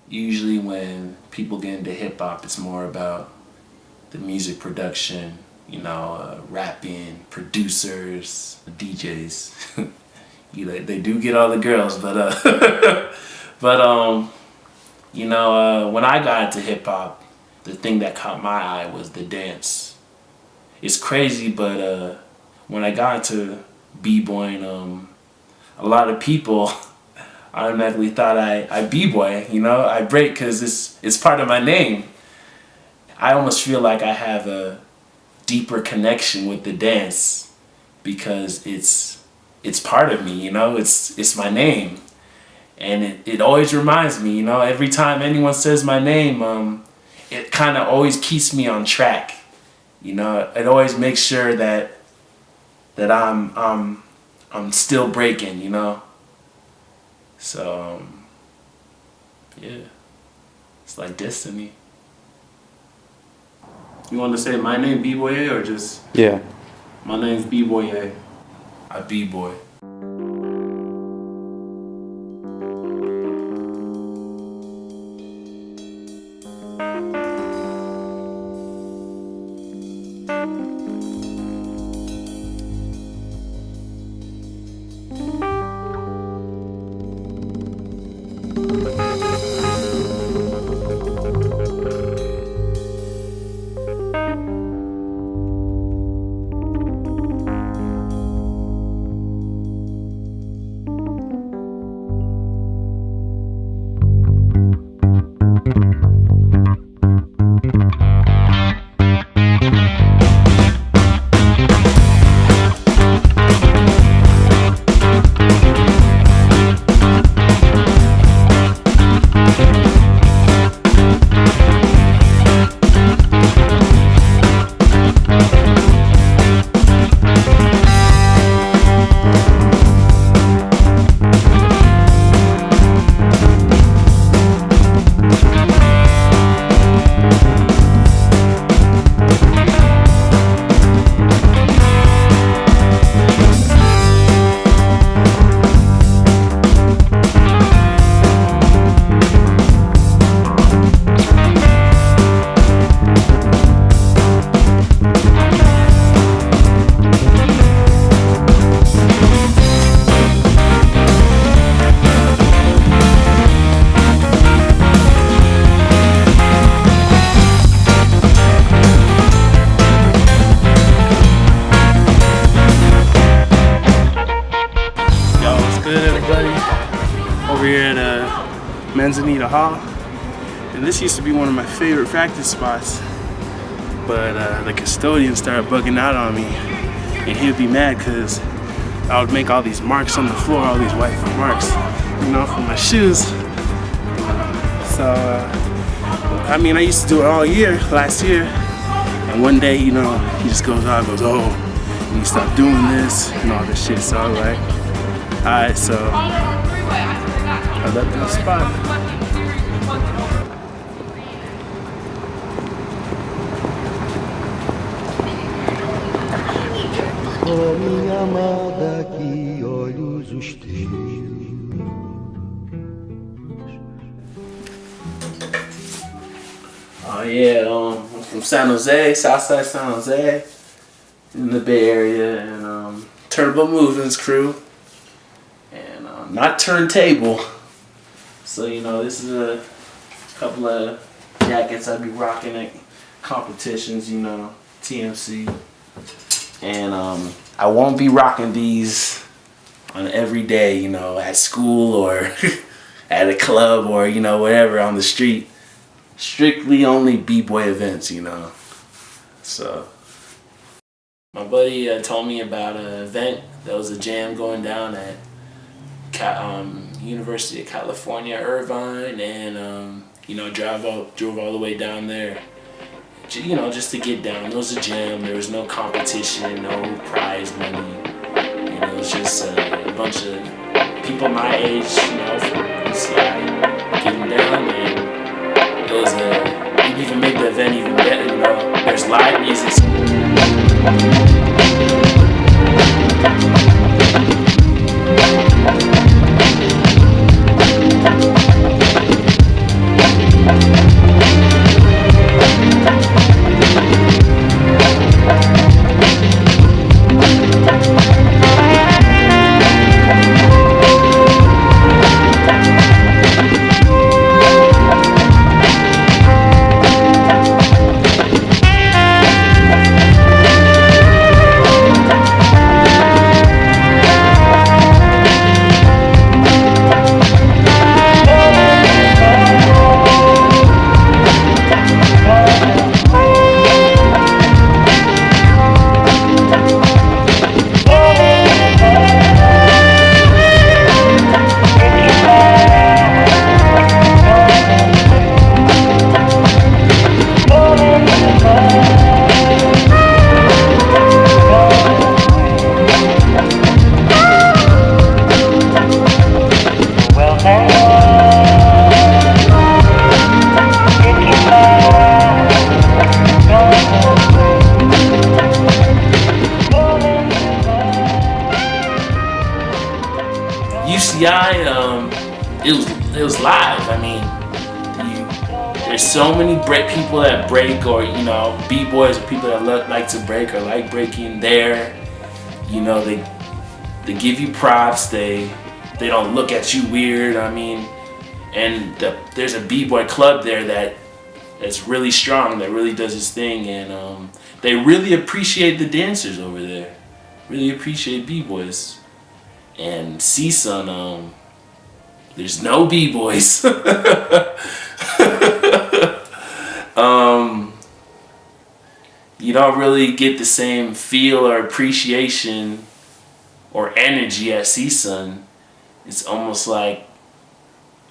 Usually when people get into hip hop, it's more about the music production, rapping, producers, DJs. They do get all the girls, but but when I got into hip hop, the thing that caught my eye was the dance. It's crazy, but when I got into b-boying, a lot of people automatically thought I b-boy. I break because it's part of my name. I almost feel like I have a deeper connection with the dance because it's part of me. It's my name, and it always reminds me. Every time anyone says my name, it kind of always keeps me on track. It always makes sure that I'm still breaking. So yeah, it's like destiny. You want to say my name Biboye or just? Yeah. My name's Biboye. I b-boy. Over here at Manzanita Hall, and this used to be one of my favorite practice spots, but the custodian started bugging out on me, and he'd be mad because I would make all these marks on the floor, all these white marks, from my shoes. So I used to do it all year, last year, and one day, he just goes out and goes, "Oh, you need to stop doing this," and all this shit. So I was like, alright, so I left the spot. Oh, minha amada, que olhos os teus. Oh yeah, I'm from San Jose, Southside San Jose, in the Bay Area, and Turntable Movements crew, and not turntable. So this is a couple of jackets I'd be rocking at competitions, TMC, and I won't be rocking these on every day, at school or at a club or whatever on the street. Strictly only b-boy events, So my buddy told me about an event. There was a jam going down at University of California, Irvine, and drove all the way down there. Just to get down. It was a jam. There was no competition, no prize money. It was just a bunch of people my age, from NCI, getting down, and it even made the event even better. There's live music. it was live. I mean, there's so many people that break, or b-boys, or people that like to break or like breaking there. They give you props. They don't look at you weird. I mean, and there's a b-boy club there that's really strong, that really does its thing, and they really appreciate the dancers over there. Really appreciate b-boys. And CSUN, there's no b-boys. You don't really get the same feel or appreciation or energy at CSUN. It's almost like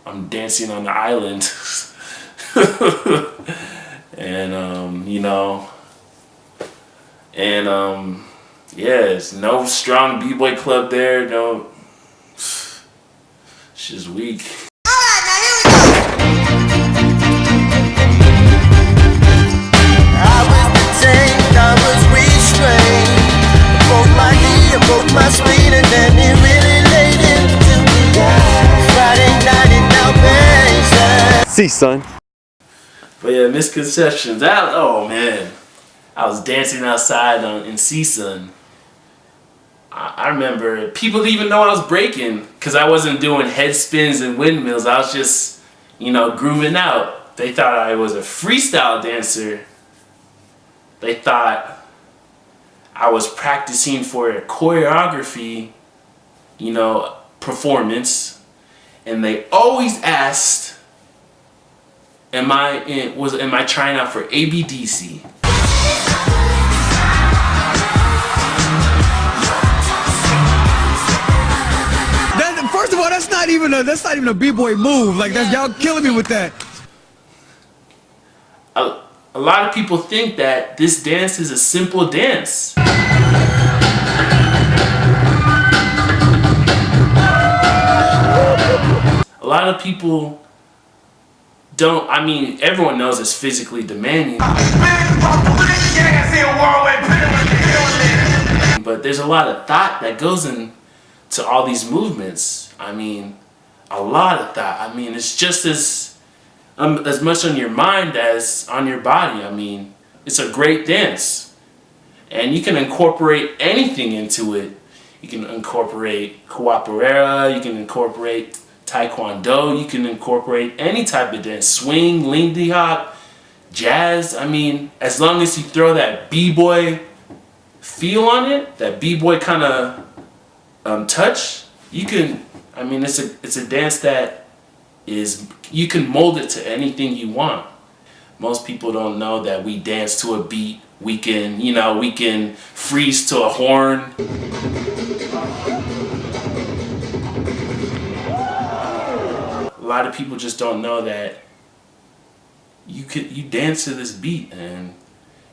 I'm dancing on the island. And yeah, there's no strong b-boy club there. No, it's just weak. My sweet, and then he really laid into me. Friday night in Albania. See, son. But yeah, misconceptions. Oh man, I was dancing outside in CSUN. I remember people didn't even know I was breaking because I wasn't doing head spins and windmills. I was just, grooving out. They thought I was a freestyle dancer. They thought I was practicing for a choreography, performance, and they always asked, am I trying out for ABDC? First of all, that's not even a b-boy move. Like y'all killing me with that. A lot of people think that this dance is a simple dance. A lot of people don't, everyone knows it's physically demanding. But there's a lot of thought that goes into all these movements. A lot of thought. It's just as much on your mind as on your body. It's a great dance. And you can incorporate anything into it. You can incorporate capoeira, you can incorporate taekwondo, you can incorporate any type of dance. Swing, lindy hop, jazz. As long as you throw that b-boy feel on it, that b-boy kind of touch, you can, it's a dance that you can mold it to anything you want. Most people don't know that we dance to a beat. We can freeze to a horn. A lot of people just don't know that you dance to this beat, and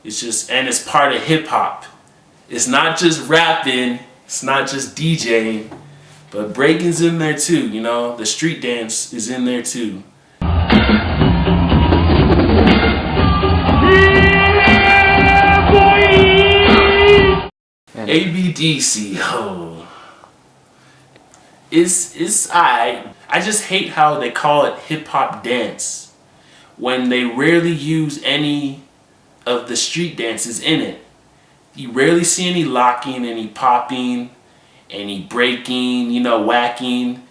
it's part of hip hop. It's not just rapping, it's not just DJing, but breaking's in there too, the street dance is in there too. ABDC, I just hate how they call it hip hop dance when they rarely use any of the street dances in it. You rarely see any locking, any popping, any breaking, whacking.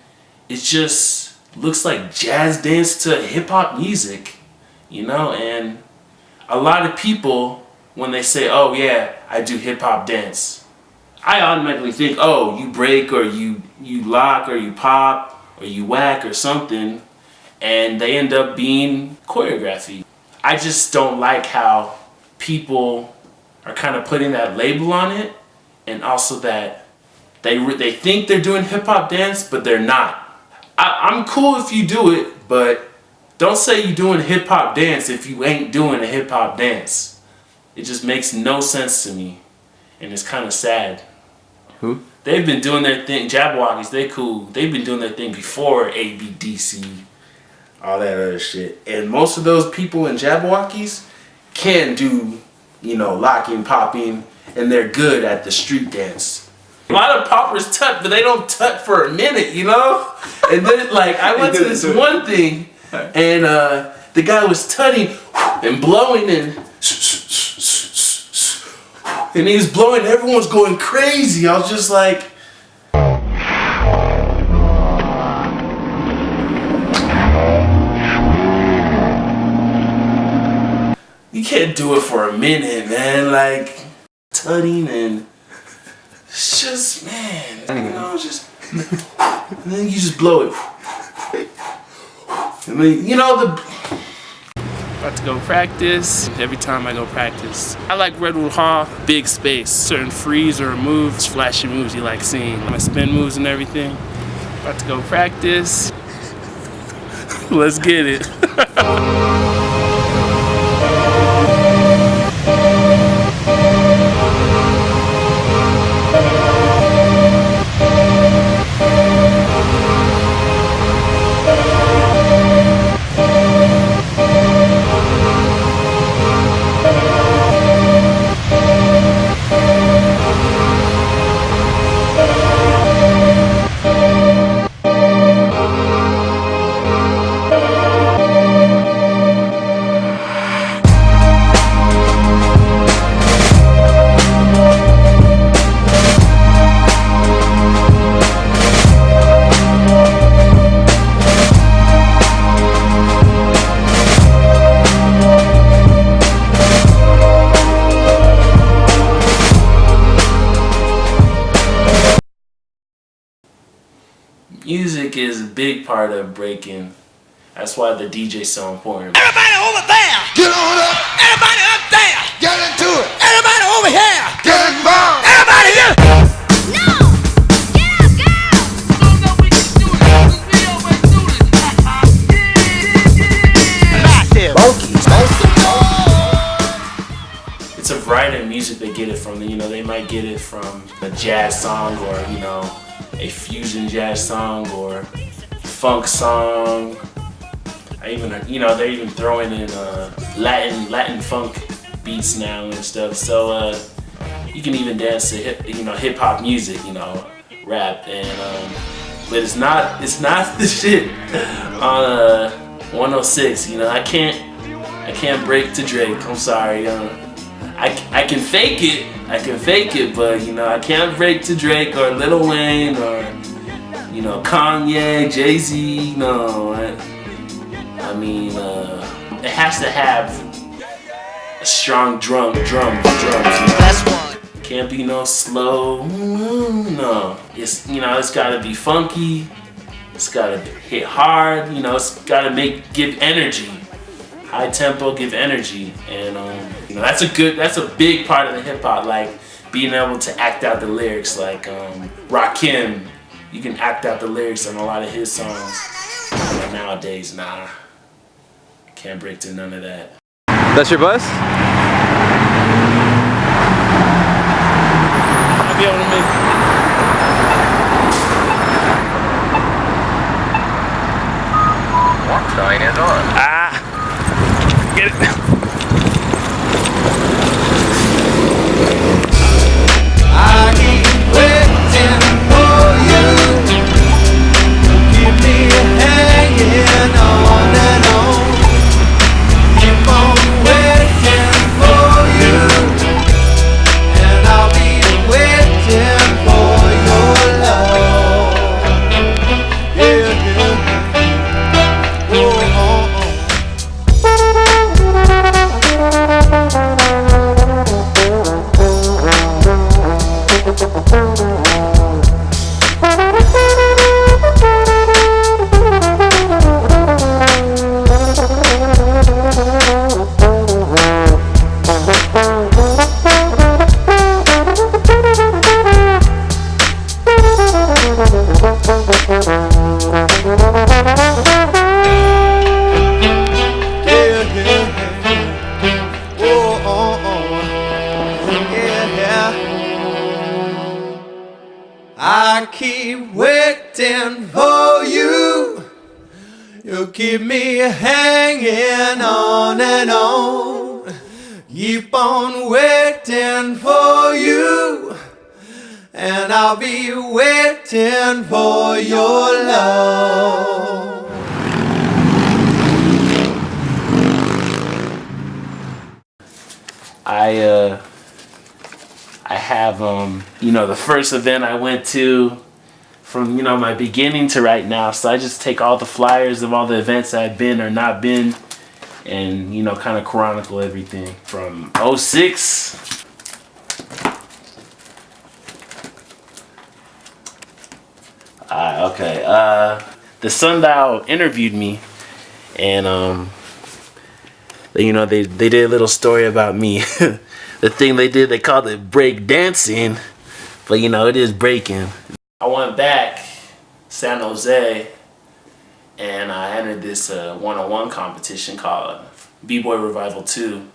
It just looks like jazz dance to hip hop music, and a lot of people, when they say, oh yeah, I do hip hop dance, I automatically think, oh, you break, or you lock, or you pop, or you whack, or something, and they end up being choreography. I just don't like how people are kind of putting that label on it, and also that they think they're doing hip hop dance, but they're not. I'm cool if you do it, but don't say you're doing hip hop dance if you ain't doing a hip hop dance. It just makes no sense to me, and it's kind of sad. Who? They've been doing their thing. Jabberwockies, they cool. They've been doing their thing before ABDC, all that other shit. And most of those people in Jabberwockies can do, locking, popping, and they're good at the street dance. A lot of poppers tut, but they don't tut for a minute, you know? And then, like, I went to this one thing, and the guy was tutting and blowing and he was blowing, everyone was going crazy. I was just like, you can't do it for a minute, man. Like, tutting and it's just, man, you know, just, and then you just blow it. I mean, you know, about to go practice. Every time I go practice, I like Redwood Hall, big space, certain freeze or moves, flashy moves you like seeing, my spin moves and everything. About to go practice. Let's get it. Music is a big part of breaking. That's why the DJ's so important. Everybody over there, get on up. Everybody up there, get into it. Everybody over here, get involved. Everybody here. No, get up, girl. No, we can do it. We always do this. Massive. It's a variety of music they get it from. You know, they might get it from a jazz song or, you know, a fusion jazz song or funk song. You know, they're even throwing in Latin funk beats now and stuff. So you can even dance to hip hop music, you know, rap and but it's not the shit on 106. You know, I can't break to Drake. I'm sorry. I can fake it, but you know, I can't break to Drake or Lil Wayne or, you know, Kanye, Jay-Z. No, I mean, it has to have a strong drums. You know? That's one. Can't be no slow. No, it's gotta be funky. It's gotta hit hard. You know, it's gotta give energy. High tempo, give energy, and you know, that's a big part of the hip hop, like being able to act out the lyrics. Like Rakim, you can act out the lyrics on a lot of his songs. But nowadays, nah, can't break to none of that. That's your bus? I'll be able to make. Walk sign is on. Get it. I keep waiting for you. Keep me hanging on and on. Keep on waiting for you, and I'll be waiting for your love. Yeah. Oh. I keep waiting for you. You keep me hanging on and on. Keep on waiting for you, and I'll be waiting for your love. I have the first event I went to from my beginning to right now. So I just take all the flyers of all the events I've been or not been, and kind of chronicle everything from '06. Okay. The Sundial interviewed me, and they did a little story about me. The thing they did, they called it break dancing, but it is breaking. I went back San Jose, and I entered this one-on-one competition called B-Boy Revival 2.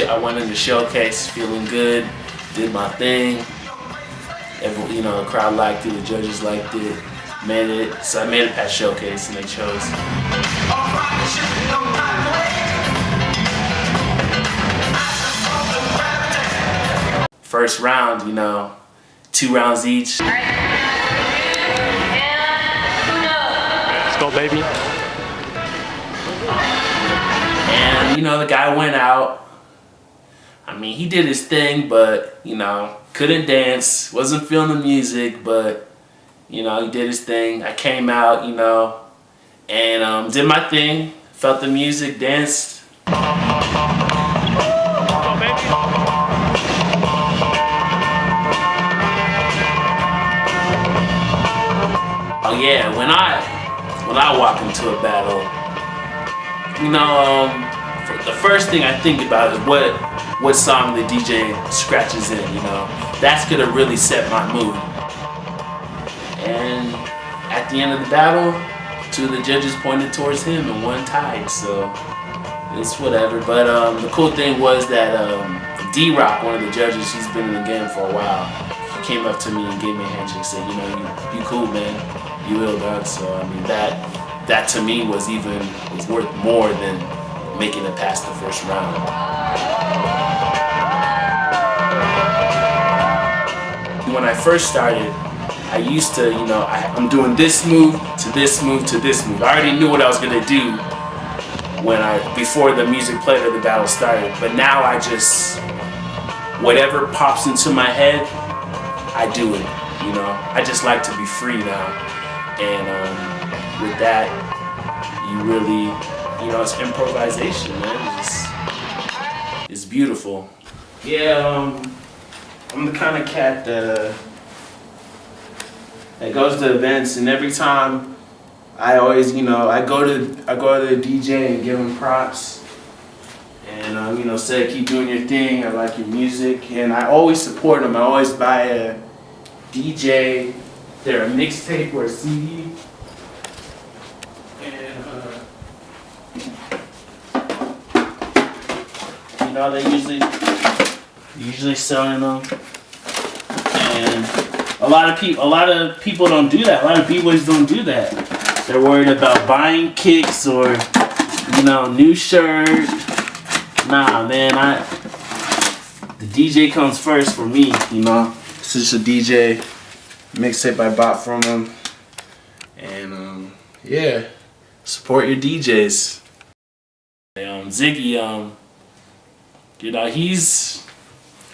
I went in the showcase feeling good, did my thing. The crowd liked it, the judges liked it, made it. So I made it past showcase, and they chose. First round, 2 rounds each. Let's go, baby. And the guy went out. I mean, he did his thing, but couldn't dance, wasn't feeling the music, but he did his thing. I came out, and did my thing, felt the music, danced. Oh yeah, when I walk into a battle, the first thing I think about is what song the DJ scratches in, That's gonna really set my mood. And at the end of the battle, 2 of the judges pointed towards him and 1 tied, so it's whatever. But the cool thing was that D-Rock, one of the judges, he's been in the game for a while, he came up to me and gave me a handshake and said, you cool, man, you ill, dog. So I mean, that to me was worth more than making it past the first round. When I first started, I used to, I'm doing this move to this move to this move. I already knew what I was gonna do before the music played or the battle started. But now I just, whatever pops into my head, I do it. I just like to be free now, and with that, you really, it's improvisation, man. It's beautiful. Yeah. I'm the kind of cat that goes to events, and every time I always, I go to the DJ and give him props, and say keep doing your thing. I like your music, and I always support him. I always buy a DJ, a mixtape or a CD, and they usually selling them, and a lot of people don't do that. A lot of b-boys don't do that. They're worried about buying kicks or new shirt. Nah, man, the DJ comes first for me. This is a DJ mixtape I bought from him, and yeah, support your DJs. Ziggy,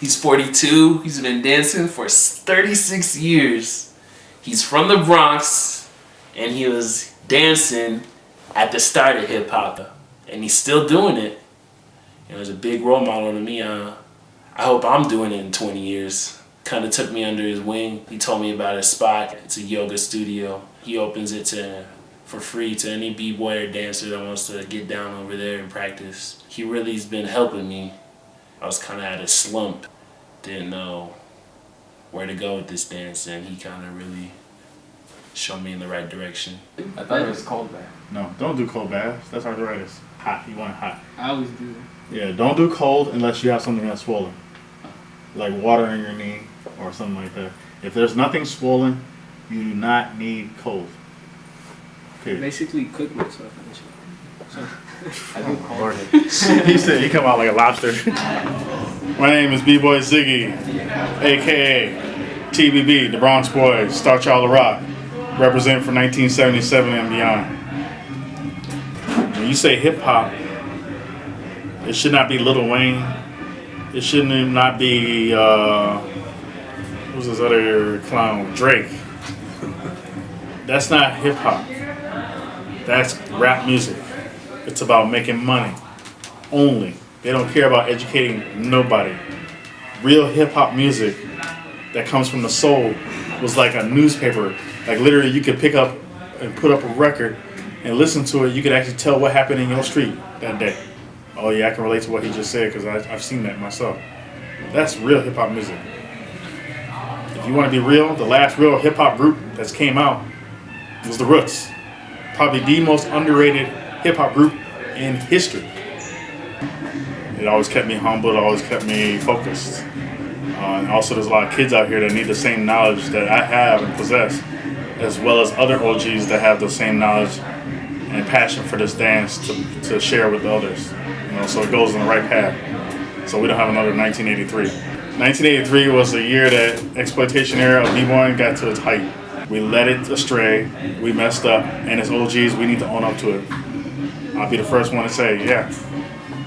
he's 42. He's been dancing for 36 years. He's from the Bronx, and he was dancing at the start of hip hop, and he's still doing it. He's a big role model to me. I hope I'm doing it in 20 years. Kind of took me under his wing. He told me about his spot. It's a yoga studio. He opens it for free to any b-boy or dancer that wants to get down over there and practice. He really has been helping me. I was kind of at a slump, didn't know where to go with this dance, and he kind of really show me in the right direction. I thought it was cold bath. No, don't do cold baths. That's arthritis. Hot. You want it hot. I always do. Yeah, don't do cold unless you have something that's swollen. Like water in your knee or something like that. If there's nothing swollen, you do not need cold. Period. Basically cook myself and shit. So, I do cold. Lord. He said he come out like a lobster. My name is Biboye Ziggy, aka TBB, the Bronx Boys, Star Child of Rock, represent for 1977 and beyond. When you say hip hop, it should not be Lil Wayne. It shouldn't not be who's this other clown, Drake. That's not hip hop. That's rap music. It's about making money only. They don't care about educating nobody. Real hip hop music that comes from the soul was like a newspaper. Like literally you could pick up and put up a record and listen to it. You could actually tell what happened in your street that day. Oh yeah, I can relate to what he just said because I've seen that myself. That's real hip hop music. If you want to be real, the last real hip hop group that's came out was The Roots. Probably the most underrated hip hop group in history. It always kept me humble, it always kept me focused. And also there's a lot of kids out here that need the same knowledge that I have and possess, as well as other OGs that have the same knowledge and passion for this dance to share with the others. You know, so it goes in the right path. So we don't have another 1983. 1983 was the year that exploitation era of B-Boy got to its height. We led it astray, we messed up, and as OGs, we need to own up to it. I'll be the first one to say, yeah,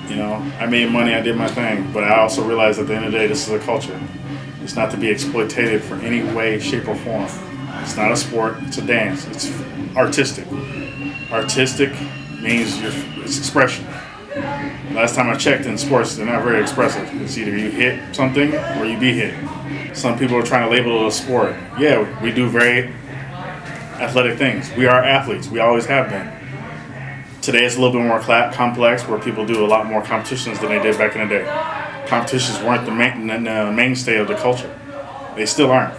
you know, I made money, I did my thing, but I also realized at the end of the day, this is a culture. It's not to be exploited for any way, shape, or form. It's not a sport, it's a dance, it's artistic. Artistic means it's expression. Last time I checked in sports, they're not very expressive. It's either you hit something or you be hit. Some people are trying to label it a sport. Yeah, we do very athletic things. We are athletes. We always have been. Today it's a little bit more complex where people do a lot more competitions than they did back in the day. Competitions weren't the mainstay of the culture. They still aren't.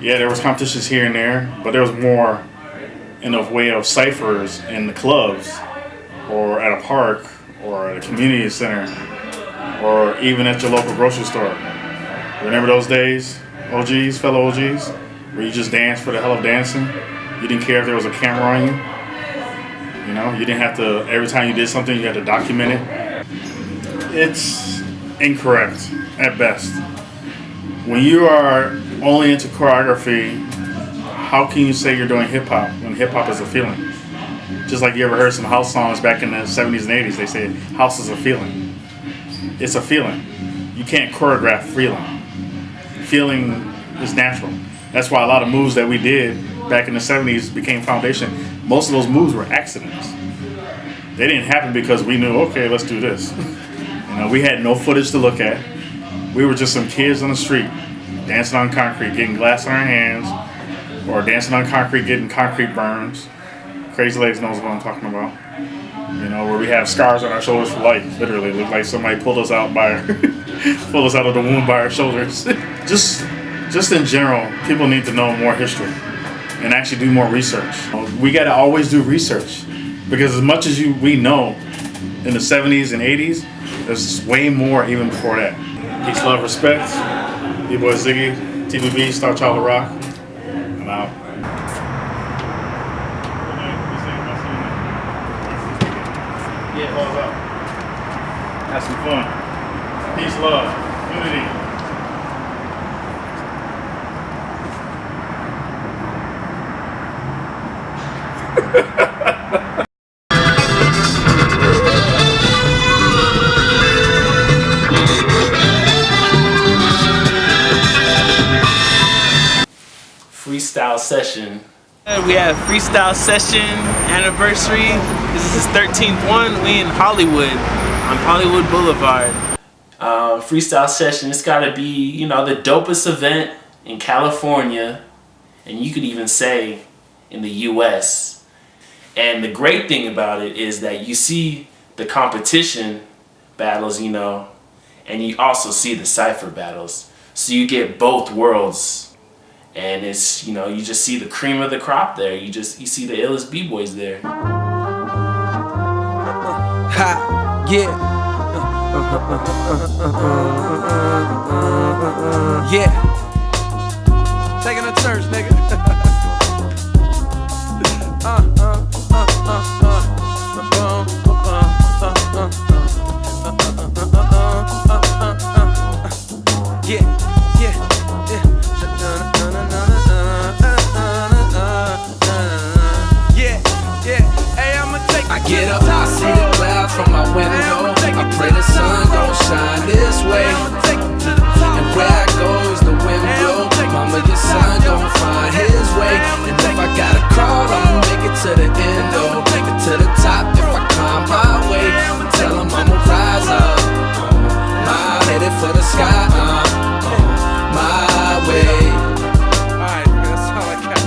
Yeah, there was competitions here and there, but there was more in the way of ciphers in the clubs or at a park or at a community center or even at your local grocery store. Remember those days, OGs, fellow OGs, where you just danced for the hell of dancing? You didn't care if there was a camera on you. You know, you didn't have to, every time you did something, you had to document it. It's incorrect at best. When you are only into choreography, how can you say you're doing hip hop when hip hop is a feeling? Just like you ever heard some house songs back in the 70s and 80s, they say house is a feeling. It's a feeling. You can't choreograph feeling. Feeling is natural. That's why a lot of moves that we did back in the 70s became foundation. Most of those moves were accidents. They didn't happen because we knew, okay, let's do this. You know, we had no footage to look at. We were just some kids on the street dancing on concrete, getting glass on our hands, or dancing on concrete, getting concrete burns. Crazy Legs knows what I'm talking about. You know, where we have scars on our shoulders for life. Literally, it looked like somebody pulled us out by pulled us out of the womb by our shoulders. Just in general, people need to know more history and actually do more research. We got to always do research because as much as we know in the 70s and 80s, there's way more even before that. Peace, love, respect. Biboye Ziggy, TBB, Star Child of Rock. I'm out. Yeah, balls out. Have some fun. Peace, love, unity. Freestyle session. We have freestyle session anniversary. This is his 13th one. We in Hollywood, on Hollywood Boulevard. Freestyle session. It's got to be, you know, the dopest event in California, and you could even say in the U.S. And the great thing about it is that you see the competition battles, you know, and you also see the cypher battles. So you get both worlds. And it's, you know, you just see the cream of the crop there. You see the illest b-boys there. Ha, yeah. Yeah. Taking a church, nigga. Yeah, yeah, yeah. Yeah, yeah. Hey, I'ma take. I get up, I see the clouds from my window. I pray the sun gon' shine this way. And where I go is the wind blow. Mama, your son gon' find his way. And if I gotta crawl, I'ma make it to the end, though. Make it to the top if I climb my way. Tell him I'ma rise up. Headed for the sky, my way. Alright, that's all I got.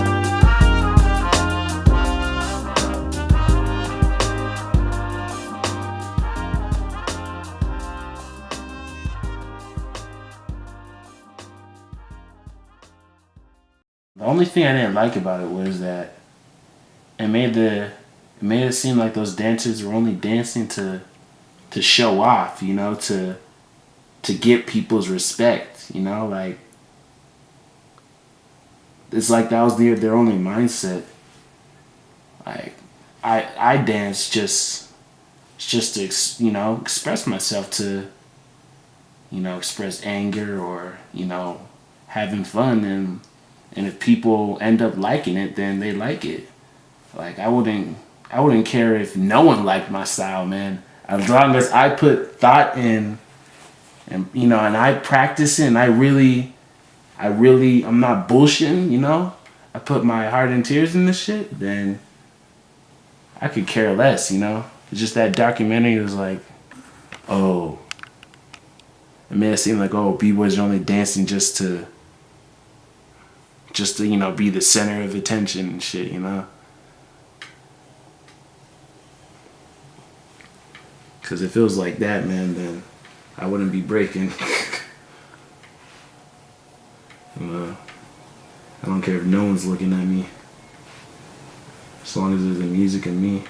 The only thing I didn't like about it was that it made it seem like those dancers were only dancing to show off, you know, to get people's respect, you know, like it's like that was their only mindset. Like I dance just to, you know, express myself, to, you know, express anger or, you know, having fun, and if people end up liking it, then they like it. Like I wouldn't care if no one liked my style, man, as long as I put thought in. And, you know, and I practice it, and I'm not bullshitting, you know? I put my heart and tears in this shit, then I could care less, you know? It's just that documentary was like, oh. It made it seem like, oh, b-boys are only dancing just to, you know, be the center of attention and shit, you know? Because if it was like that, man, then I wouldn't be breaking. I don't care if no one's looking at me, as long as there's the music and me.